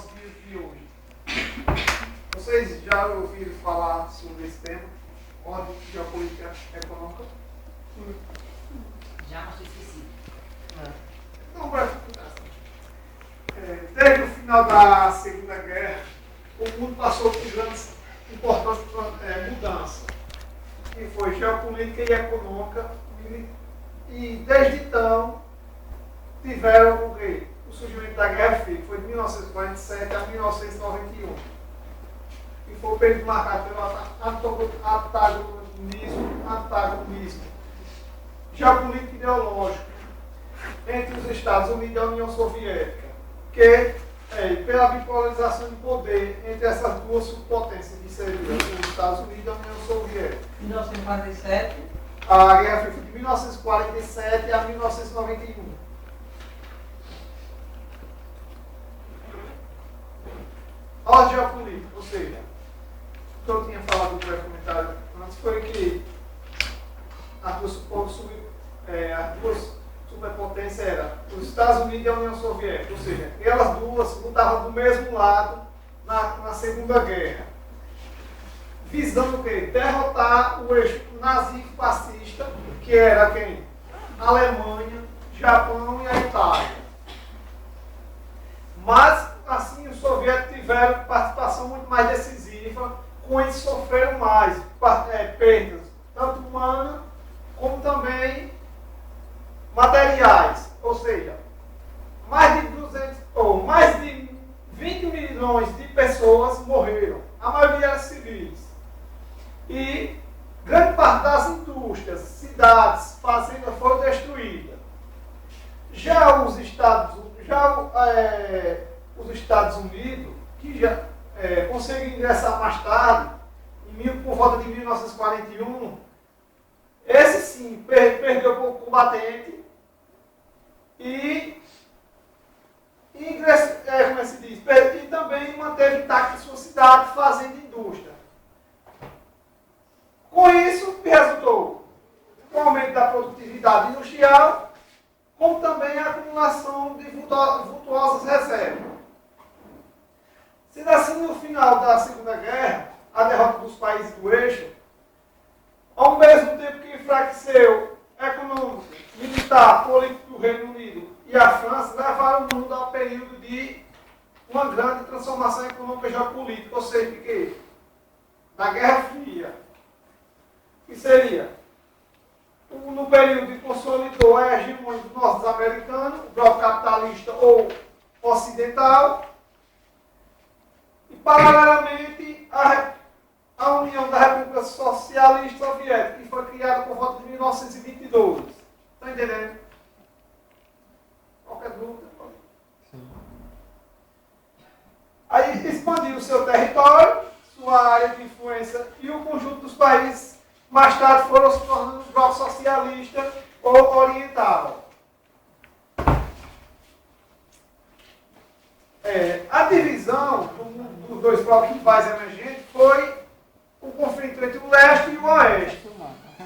nosso dia de hoje. Vocês já ouviram falar sobre esse tema? Ordem geopolítica econômica? Já, mas esqueci. Não, breve explicação. Desde o final da Segunda Guerra, o mundo passou por grandes importantes mudanças, que foi geopolítica e econômica, e desde então tiveram o quê? O surgimento da Guerra Fria, que foi de 1947 a 1991. E foi um período marcado pelo antagonismo geopolítico e ideológico entre os Estados Unidos e a União Soviética, que, pela bipolarização de poder entre essas duas superpotências, que seriam os Estados Unidos e a União Soviética. 1947. A Guerra Fria foi de 1947 a 1991. A geopolítica, ou seja, o que eu tinha falado no pré-comentário antes foi que as duas superpotências eram os Estados Unidos e a União Soviética, ou seja, elas duas lutavam do mesmo lado na Segunda Guerra, visando o quê? Derrotar o eixo nazi-fascista, que era quem? A Alemanha, Japão e a Itália. Mas, assim, os soviéticos tiveram participação muito mais decisiva, com isso sofreram mais perdas, tanto humanas como também materiais. Ou seja, mais de 20 milhões de pessoas morreram, a maioria eram civis. E grande parte das indústrias, cidades, fazendas foram destruídas. Já os Estados Unidos, que já conseguiram ingressar mais tarde, por volta de 1941, esse sim perdeu para o combatente e como é que se diz? E também manteve intacta sua cidade, fazenda e indústria. Com isso, resultou o aumento da produtividade industrial, como também a acumulação de vultuosas reservas. Sendo assim, no final da Segunda Guerra, a derrota dos países do eixo, ao mesmo tempo que enfraqueceu econômico, militar, político do Reino Unido e a França, levaram o mundo ao período de uma grande transformação econômica e geopolítica, ou seja, de quê? Da Guerra Fria, que seria no período que consolidou a hegemonia dos norte-americanos, o bloco capitalista ou ocidental, e paralelamente a União da República Socialista Soviética, que foi criada por volta de 1922. Está entendendo? Qualquer dúvida? Sim. Aí expandiu o seu território, sua área de influência e o conjunto dos países mais tarde foram se tornando um bloco socialista ou oriental. A divisão dos dois blocos rivais emergentes foi o conflito entre o leste e o oeste.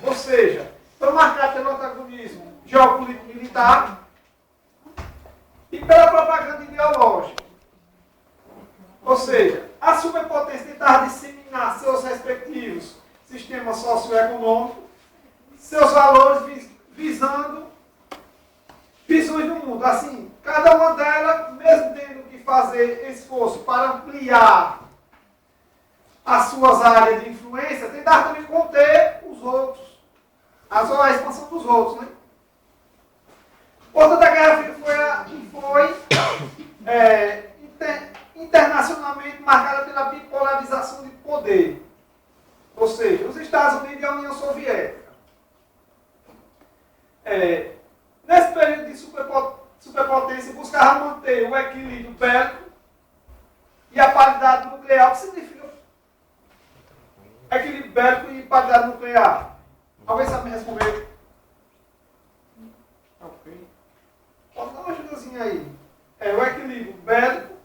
Ou seja, foi marcado pelo antagonismo geopolítico militar e pela propaganda ideológica. Ou seja, a superpotência tentava disseminar seus respectivos sistemas socioeconômicos, seus valores visando visões do mundo. Assim, cada uma delas, mesmo tendo que fazer esforço para ampliar as suas áreas de influência, tentava também conter os outros, a expansão dos outros, né? Outra da Guerra Fria foi internacionalmente marcada pela bipolarização de poder. Ou seja, os Estados Unidos e a União Soviética. Nesse período de superpotência, buscava manter o equilíbrio bélico e a paridade nuclear. O que significa equilíbrio bélico e paridade nuclear? Alguém sabe me responder? Ok. Pode dar uma ajudazinha aí. O equilíbrio bélico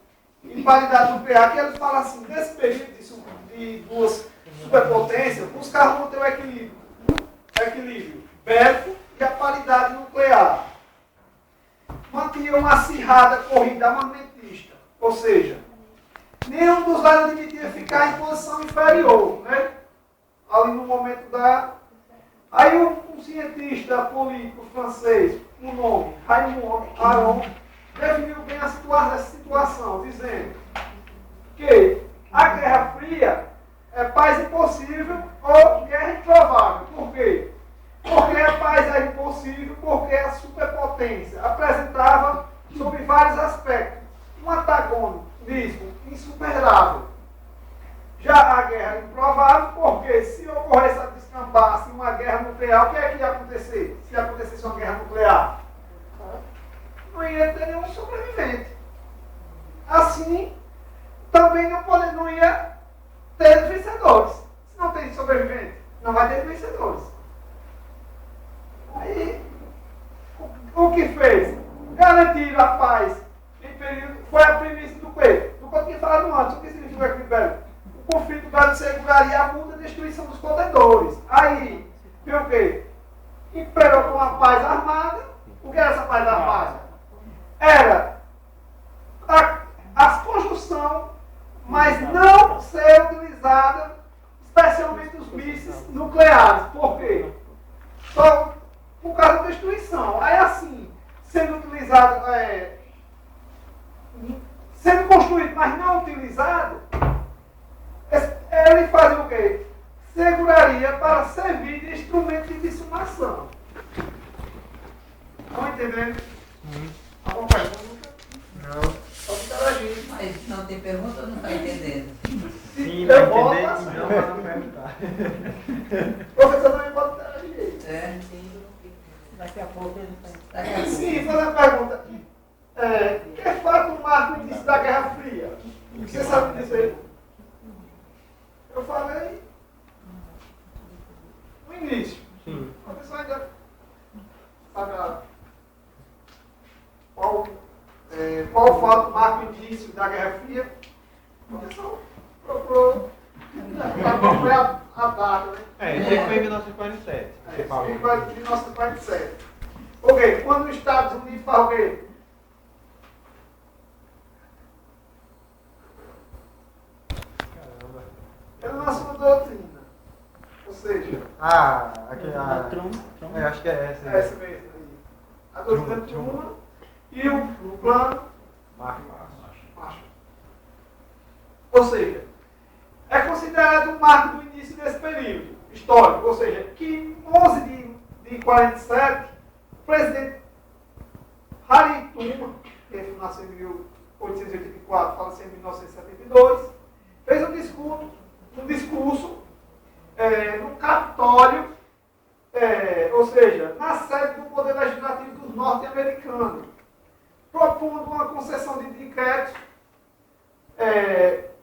e paridade nuclear, que ele fala assim, nesse período de duas superpotências, buscavam manter o equilíbrio bélico e a paridade nuclear. Mantinham uma acirrada corrida armamentista, ou seja, Roosevelt admitia ficar em posição inferior, né? Ali no momento da... Aí um cientista político francês, o nome Raymond Aron, definiu bem essa situação, dizendo que a Guerra Fria é paz impossível ou guerra improvável. Por quê? Porque a paz é impossível, porque a superpotência apresentava, sob vários aspectos, um antagonismo insuperável. Já a guerra é improvável, porque se ocorresse a descambar uma guerra nuclear, o que é que ia acontecer? Se acontecesse uma guerra nuclear? Não ia ter nenhum sobrevivente. Assim, também não ia ter vencedores. Se não tem sobrevivente, não vai ter vencedores. Aí, o que fez? Garantir a paz em período, foi a premissa do quê? Do que eu tinha falado antes. O que significa aqui, velho? O conflito bélico seguraria a muda destruição dos contendores. Aí, viu o quê? Imperou com a paz armada. O que era essa paz armada? Era a conjunção, mas não ser utilizada, especialmente os mísseis nucleares. Por quê? Só por causa da destruição. Aí assim, sendo utilizado, sendo construído, mas não utilizado, ele fazia o quê? Seguraria para servir de instrumento de dissuasão. Estão entendendo? Alguma pergunta? Não. Pode interagir. Mas não tem pergunta ou não está entendendo? Sim, Eu vai volto entender assim. e não vai perguntar. O professor também pode interagir. É. Daqui a pouco ele vai. Daqui a pouco. Sim, fazer uma pergunta. Que fato marca o início da Guerra Fria? Você sabe disso aí? Eu falei no início. Sim. A pessoa ainda sabe qual fato marca o início da Guerra Fria? A pessoa procurou a data, né? Isso aí foi em 1947. Você falou. Isso foi em 1947. Ok, quando os Estados Unidos faz o quê? Caramba. Ele lançou uma doutrina. Ou seja, Acho que é essa. é essa mesmo. Aí. A doutrina Truman e o plano Marshall. Ou seja, é considerado um marco do início desse período histórico. Ou seja, que em 11 de 47, o presidente Harry Truman, que nasceu em 1884, faleceu em 1972, fez um discurso no Capitólio, ou seja, na sede do Poder Legislativo dos norte-americanos, propondo uma concessão de decretos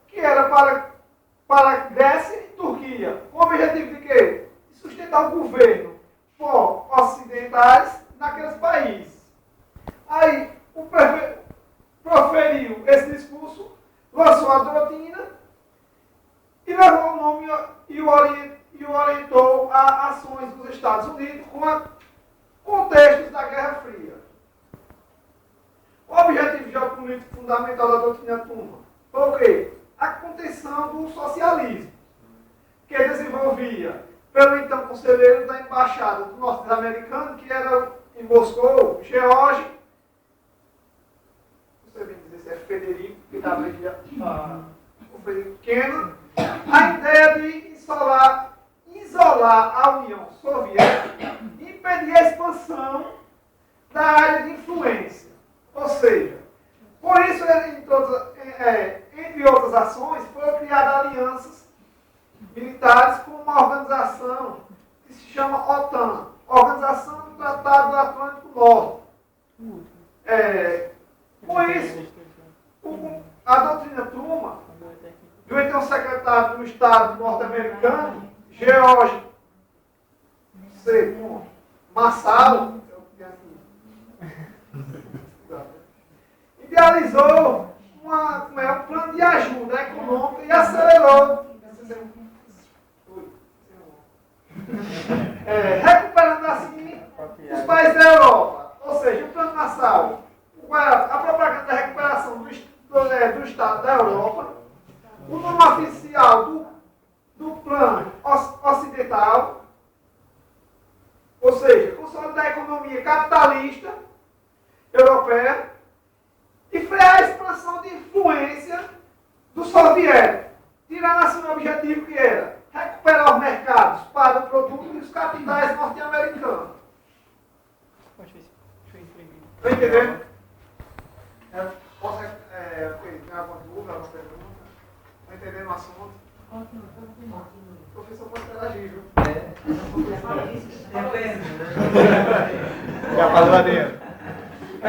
que era para Grécia e Turquia, com o objetivo de quê? De sustentar o governo por ocidentais naqueles países. Aí, o prefeito proferiu esse discurso, lançou a doutrina e levou o nome e o orientou a ações dos Estados Unidos com contextos da Guerra Fria. O objetivo geopolítico fundamental da doutrina Truman foi o quê? A contenção do socialismo, que desenvolvia pelo então conselheiro da Embaixada do Norte-Americano, que era em Moscou, George, não sei bem dizer se é Federico, que estava o Federico Kennan, a ideia de isolar a União Soviética e impedir a expansão da área de influência. Ou seja, por isso, entre outras ações, foram criadas alianças militares com uma organização que se chama OTAN, Organização do Tratado do Atlântico Norte. Com isso, a doutrina Truman, do então secretário do Estado norte-americano, George Marshall, idealizou um plano de ajuda econômica e acelerou, recuperando assim os países da Europa. Ou seja, o plano Marshall, a propaganda da recuperação do Estado da Europa, o capitalista europeia e frear a expansão de influência do soviético, tirando assim um objetivo que era recuperar os mercados para o produto e os capitais norte-americanos. Está entendendo? Tem alguma dúvida, alguma pergunta? Está entendendo o assunto? O professor pode interagir, viu? Depende, né? Já falou a dele.